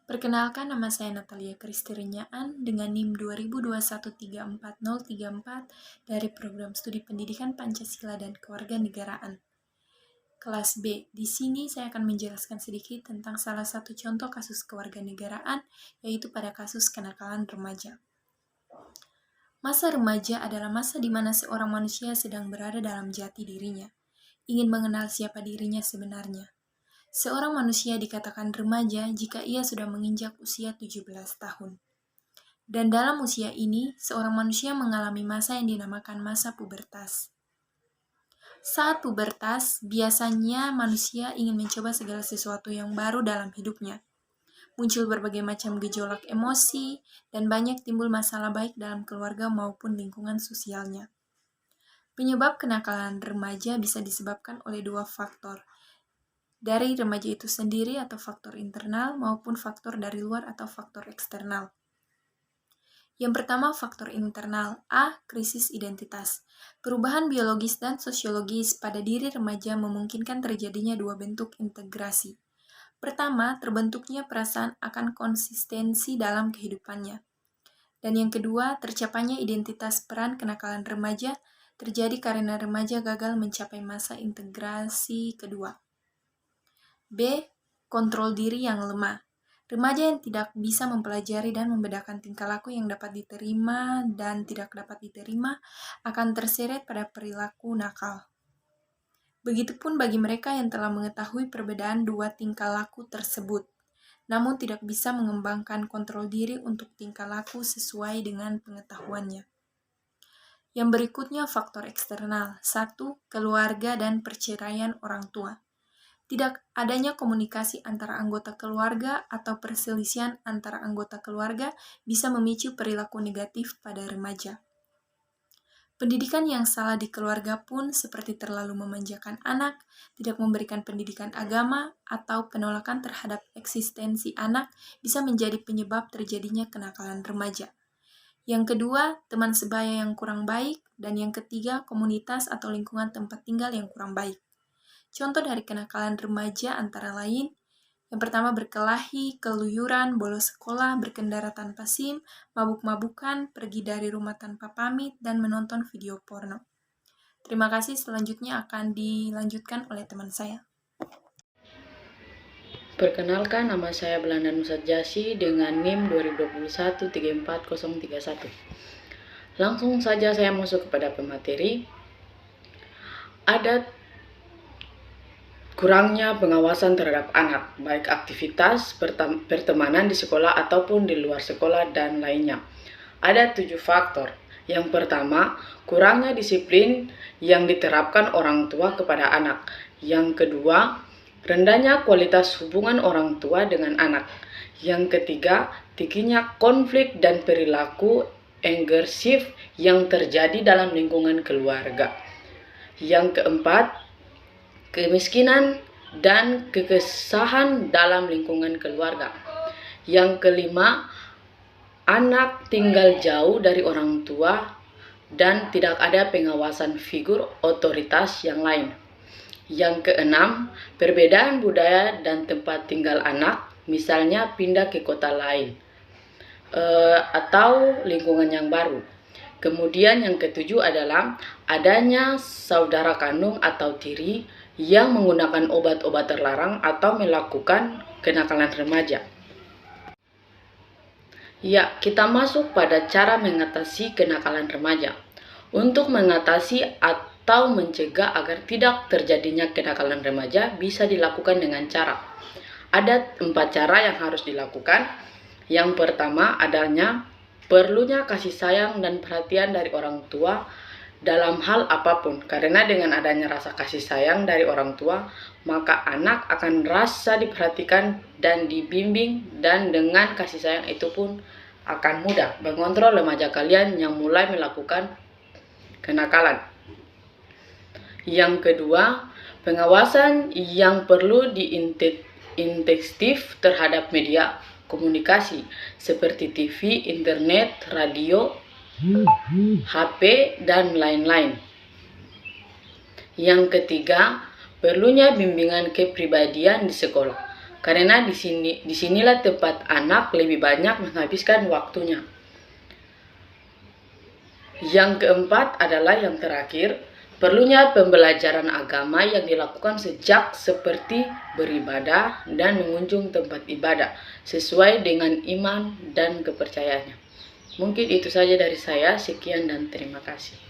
Perkenalkan, nama saya Natalia Kristirinyaan dengan NIM 2021344034 dari Program Studi Pendidikan Pancasila dan Kewarganegaraan. Kelas B. Di sini saya akan menjelaskan sedikit tentang salah satu contoh kasus kewarganegaraan, yaitu pada kasus kenakalan remaja. Masa remaja adalah masa di mana seorang manusia sedang berada dalam jati dirinya, ingin mengenal siapa dirinya sebenarnya. Seorang manusia dikatakan remaja jika ia sudah menginjak usia 17 tahun. Dan dalam usia ini, seorang manusia mengalami masa yang dinamakan masa pubertas. Saat pubertas, biasanya manusia ingin mencoba segala sesuatu yang baru dalam hidupnya. Muncul berbagai macam gejolak emosi, dan banyak timbul masalah baik dalam keluarga maupun lingkungan sosialnya. Penyebab kenakalan remaja bisa disebabkan oleh dua faktor, dari remaja itu sendiri atau faktor internal maupun faktor dari luar atau faktor eksternal. Yang pertama, faktor internal. A. Krisis identitas. Perubahan biologis dan sosiologis pada diri remaja memungkinkan terjadinya dua bentuk integrasi. Pertama, terbentuknya perasaan akan konsistensi dalam kehidupannya. Dan yang kedua, tercapainya identitas peran kenakalan remaja terjadi karena remaja gagal mencapai masa integrasi kedua. B. Kontrol diri yang lemah. Remaja yang tidak bisa mempelajari dan membedakan tingkah laku yang dapat diterima dan tidak dapat diterima akan terseret pada perilaku nakal. Begitupun bagi mereka yang telah mengetahui perbedaan dua tingkah laku tersebut, namun tidak bisa mengembangkan kontrol diri untuk tingkah laku sesuai dengan pengetahuannya. Yang berikutnya, faktor eksternal. 1. Keluarga dan perceraian orang tua. Tidak adanya komunikasi antara anggota keluarga atau perselisihan antara anggota keluarga bisa memicu perilaku negatif pada remaja. Pendidikan yang salah di keluarga pun seperti terlalu memanjakan anak, tidak memberikan pendidikan agama, atau penolakan terhadap eksistensi anak bisa menjadi penyebab terjadinya kenakalan remaja. Yang kedua, teman sebaya yang kurang baik, dan yang ketiga, komunitas atau lingkungan tempat tinggal yang kurang baik. Contoh dari kenakalan remaja antara lain, yang pertama berkelahi, keluyuran, bolos sekolah, berkendara tanpa SIM, mabuk-mabukan, pergi dari rumah tanpa pamit, dan menonton video porno. Terima kasih, selanjutnya akan dilanjutkan oleh teman saya. Perkenalkan, nama saya Belanda Nusat Jasi dengan NIM 2021344031. Langsung saja saya masuk kepada pemateri. Ada kurangnya pengawasan terhadap anak, baik aktivitas pertemanan di sekolah ataupun di luar sekolah dan lainnya. Ada 7 faktor. Yang pertama, kurangnya disiplin yang diterapkan orang tua kepada anak. Yang kedua, rendahnya kualitas hubungan orang tua dengan anak. Yang ketiga, tingginya konflik dan perilaku agresif yang terjadi dalam lingkungan keluarga. Yang keempat, kemiskinan dan kekesahan dalam lingkungan keluarga. Yang kelima, anak tinggal jauh dari orang tua dan tidak ada pengawasan figur otoritas yang lain. Yang keenam, perbedaan budaya dan tempat tinggal anak, misalnya pindah ke kota lain atau lingkungan yang baru. Kemudian yang ketujuh adalah adanya saudara kandung atau tiri yang menggunakan obat-obat terlarang atau melakukan kenakalan remaja. Ya, kita masuk pada cara mengatasi kenakalan remaja. Untuk mengatasi atau mencegah agar tidak terjadinya kenakalan remaja bisa dilakukan dengan cara. Ada 4 cara yang harus dilakukan. Yang pertama adanya perlunya kasih sayang dan perhatian dari orang tua dalam hal apapun. Karena dengan adanya rasa kasih sayang dari orang tua, maka anak akan rasa diperhatikan dan dibimbing, dan dengan kasih sayang itu pun akan mudah mengontrol remaja kalian yang mulai melakukan kenakalan. Yang kedua, pengawasan yang perlu diintensif terhadap media komunikasi seperti TV, internet, radio, HP, dan lain-lain. Yang ketiga, perlunya bimbingan kepribadian di sekolah. karena disinilah tempat anak lebih banyak menghabiskan waktunya. Yang keempat adalah yang terakhir, perlunya pembelajaran agama yang dilakukan sejak seperti beribadah dan mengunjung tempat ibadah sesuai dengan iman dan kepercayaannya. Mungkin itu saja dari saya. Sekian dan terima kasih.